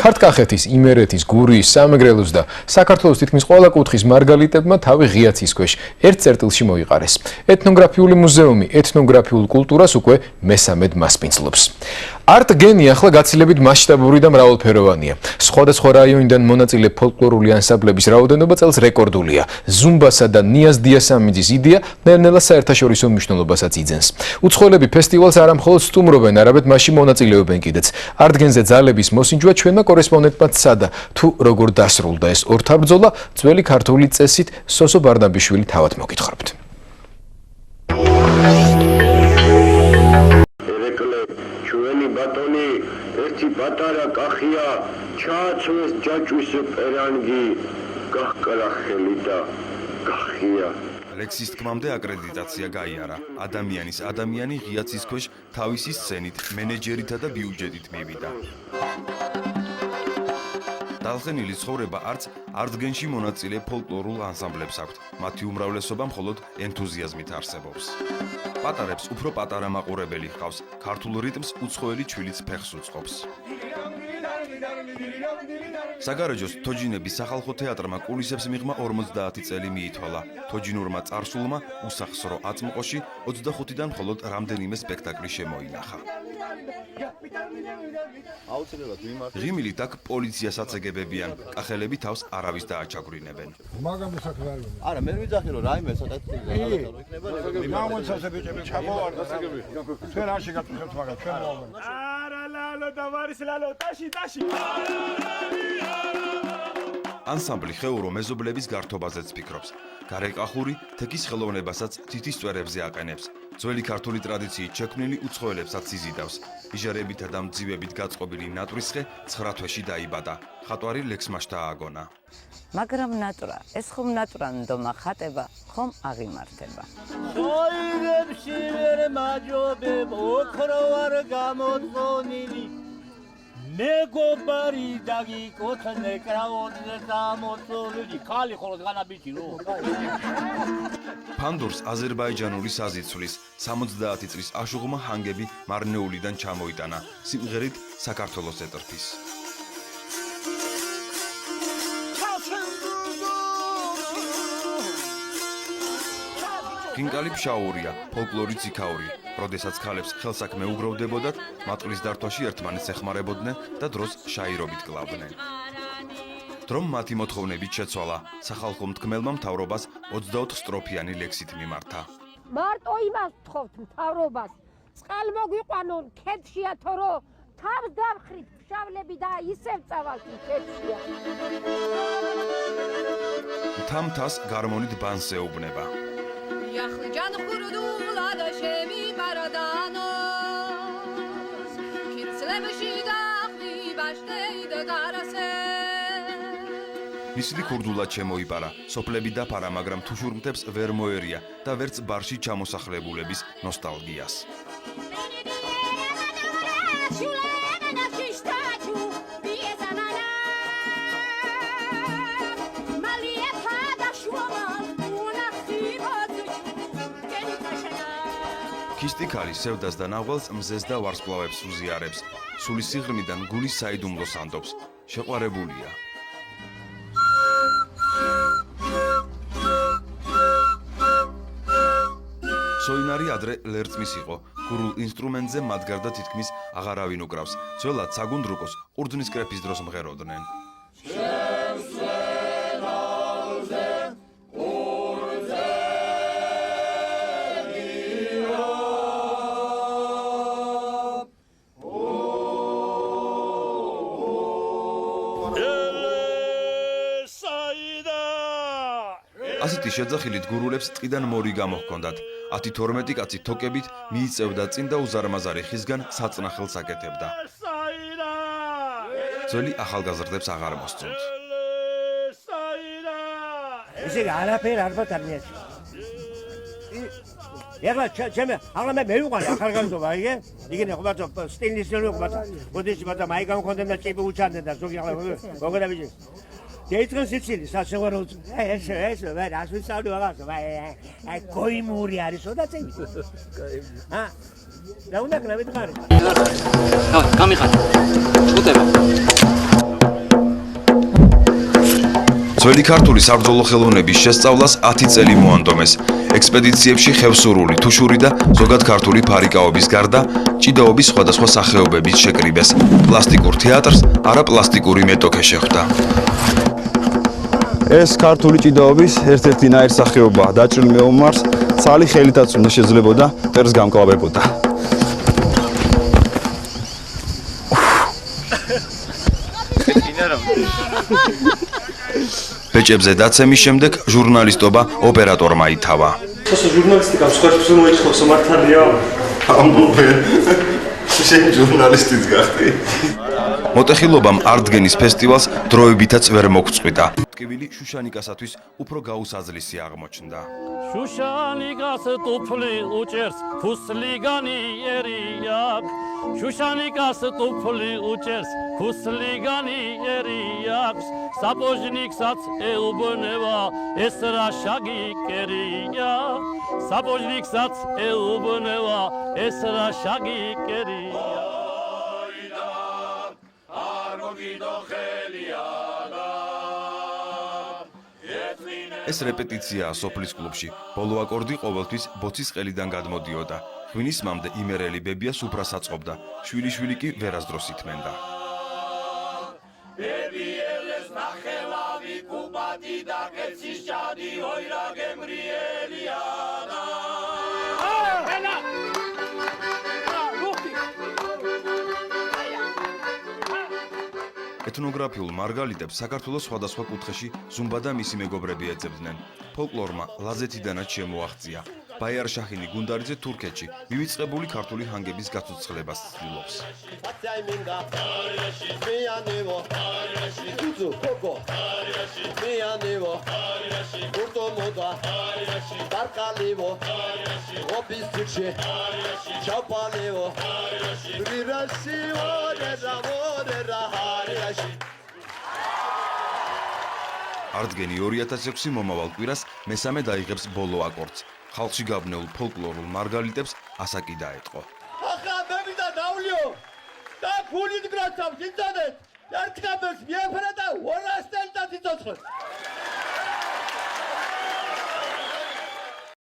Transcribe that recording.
ქართკახეთის, იმერეთის, გურიის, სამეგრელოს და საქართველოს თითქმის ყველა კუთხის მარგალიტებმა თავი ღია ცის ქვეშ ერთ წერტილში მოიყარეს. ეთნოგრაფიული მუზეუმი ეთნოგრაფიულ კულტურას უკვე მესამედ მასპინძლობს. არტ-გენი ახლა გაცილებით მასშტაბური და მრავალფეროვანია. სხვადასხვა რაიონიდან მონაწილე ფოლკლორული ანსამბლების რაოდენობა წელს რეკორდულია. ზუმბასა და ნიაზ დიასამიძის იდეა ნელ-ნელა საერთაშორისო მნიშვნელობასაც იძენს. უცხოელები ფესტივალს არა მხოლოდ სტუმრობენ, არამედ მასში მონაწილეობენ კიდეც. არტ-გენზე ძალების მოსინჯვა ჩვენმა კორესპონდენტმა ცადა თუ როგორ დასრულდა ეს ორთაბრძოლა, ძველი ქართული წესით სოსო ბარნაბიშვილი თავად მოგითხრობთ. ბატონი ერთი პატარა კახია ჩააცვეს ჯაჭვის პერანგი გაჰკრა ხელი და კახია ლექსის თქმამდე აკრედიტაცია გაიარა. ადამიანი ღია ცის ქვეშ თავისი სცენით, მენეჯერითა და ბიუჯეტით მივიდა. დალხენილი ცხოვრება არც არტ-გენში მონაწილე ფოლკლორულ ანსამბლებს აქვთ. მათი უმრავლესობა მხოლოდ ენთუზიაზმით არსებობს. პატარებს უფრო პატარა მაყურებელი ჰყავს. ქართულ რიტმს უცხოელი ჩვილიც ფეხს უწყობს. საგარეჯოს თოჯინების სახალხო თეატრმა კულისებს მიღმა 50 წელი მიითვალა. თოჯინურმა წარსულმა უსახსრო აწმყოში 25-დან მხოლოდ რამდენიმე სპექტაკლი შემოინახა. ღიმილით აქ პოლიციასაც ეგებებიან. კახელები თავს არავის დააჩაგვრინებენ. მაგამი საქმე არ ვინე. არა, მე ვიცახი რომ რაიმე სადაც გამონცავსები ჩამოვარდა საგები. ჩვენ არ შეგაწუხებთ მაგას, ჩვენ მოვამენ. არა ლალო და ვარის ლალო, ტაში. ანსამბლი ხეურო მეზობლების გართობაზეც ფიქრობს. გარეკახური თეკის ხელოვნებასაც თითის წვერებზე აყენებს. ძველი ქართული ტრადიციით შექმნილი უცხოელებსაც იზიდავს. იჟარებითა და მძივებით გაწყობილი ნატვრისხე 9 თვეში დაიბადა. ხატვარი ლექსმაშ დააგონა. მაგრამ ნატრა, ეს ხომ ნატრა ნდომა ხატება, ხომ აღიმართება. ოირებში ვერ მაჯობებ, ოქრო არ გამოწონილი. მეგობარი დაგიკოთნე კრავონზე დამოწოლილი. ხალი ხოლოს განაბიჭი რო. ფანდორს აზერბაიჯანული საზიცვლის 70 წლის აშუღმა ჰანგები მარნეულიდან ჩამოიტანა. სიმღერით საქართველოს ეტრფის. ხინკალი ფშაურია, ფოლკლორი ციქაური. როდესაც ქალებს ხელსაქმე უგროვდებოდათ, მატყლის დართვაში ერთმანეთს ეხმარებოდნენ და დროს შაირობით კლავდნენ. დრომ მათი მოთხოვნებით შეცვალა. სახალხო მტკმელმა მთავრობას 24 სტროფიანი ლექსით მიმართა. მარტო იმას ვთხოვთ მთავრობას, წყალმოგვიყვანონ ქედშია თორო, თავს დავხრით ფშავლები და ისევ წავალთ ქედშია. თამთას გარმონით ბანს ეუბნება. Yaxlı canı kurudula da şemi baradanos Kinslemişi daxli başteyde qarase ისლი ქურდულად შემოიბარა. სოფლები დაფარა, მაგრამ თუშურმთებს ვერ მოერია და ვერც ბარში ჩამოსახლებულების ნოსტალგიას. ქისტიქალი სევდას და ნაღვალს მზეს და ვარსკვლავებს უზიარებს. სულის სიღრმიდან გულის საიდუმლოს ანდობს. შეყვარებულია. სოინარი ადრე ლერწმის იყო. გურულ ინსტრუმენტზე მათ გარდა თითქმის აღარავინ უკრავს. ძველად საგუნდრუკოს ყურძნის კრეფის დროს მღეროდნენ. ასეთი შეძახილით გურულებს ტყიდან მორი გამოჰქონდათ. 10-12 კაცი თოკებით მიიწევდა წინ და უზარმაზარი ხისგან საწნახელს აკეთებდა. ძველი ახალგაზრდებს აღარ მოსწონთ. ისე არაფერ არ პატარნიას. ეხლა ჩემე აღლა მე მივიყვანე ახალგაზრდობა, იგე? იგინე ხობათო სტილის ნუ ხობათო. ბოდიში ბათა მაი გამქონდნენ და ჭიბი უჩანდნენ და ზოგი ახლა მოგედა ბიჭი. Дейтгэн сицილი საშევარო ეს ვარ ასვისავდი ვაღარს აი გოიმური არის ოდა წინ და უნდა გნავით ხარი გამიხარ. უტება. ძველი ქართული საბრძოლო ხელოვნების შესწავლას 10 წელი მოანდომეს. ექსპედიციებში ხევსურული, თუშური და ზოგად ქართული ფარიკაობის გარდა ჭიდაობის სხვადასხვა სახეობებიც შეკრიბეს. პლასტიკურ თეატრს არაპლასტიკური მეტოქე შეხვდა. ეს ქართული ჭიდაობის ერთ-ერთი ნაირსახეობაა. დაჭრილ მეომარს ცალი ხელითაც უნდა შეძლებოდა, მტერს გამკლავებოდა. ბეჭებზე დაცემის შემდეგ ჟურნალისტობა ოპერატორმა ითავა. ხოსო ჟურნალისტიკა სხვათვის მოიწყოს მართალია? ამბობე. შენ ჟურნალისტიც გახდი. მოტეხილობამ არტგენის ფესტივალს დროებითაც ვერ მოგწყვიტა. ტკივილი შუშანიკასათვის უფრო გაუსაძლისი აღმოჩნდა. შუშანიკას ტუფლი უჭერს ფუსლიგანი ერიაკ შუშანიკას ტუფლი უჭერს ფუსლიგანი ერიაკ საბოჟნიკსაც ეუბნება ეს რა შაგიკერია საბოჟნიკსაც ეუბნება ეს რა შაგიკერია არ მოგიდო ხელიანა ეს რეპეტიციაა სოფლის კლუბში. ბოლო აკორდი ყოველთვის ბოცის ყელიდან გადმოდიოდა. ღვინის მამდე იმერელი ბებიას უფრას აწყობდა. შვილი კი ვერასდროს ითმენდა. ბებიელეს ნახელავი კუბატი და კეცის ჭადი ой რა გემრიელიანა ეთნოგრაფიულ მარგალიტებს საქართველოს სხვადასხვა კუთხეში ზუმბა და მისი მეგობრები ეძებდნენ. ფოლკლორმა ლაზეთიდანაც შემოაღწია. ბაიარ შაჰინი გუნდარიძე თურქეთში მივიწყებული ქართული ჰანგების გაცოცხლებას ცდილობს. არტგენი 2006 მომავალ კვირას მესამე დაიღებს ბოლო აკორდს. ხალხში გაბნეულ ფოლკლორულ მარგალიტებს ასაკი დაეტყო. ახლა მევიდა დავლიო და ფულით გრაცავს იცოდეთ ერთ კაბელს მიეფერა და 200 წელიწად იცოცხლეთ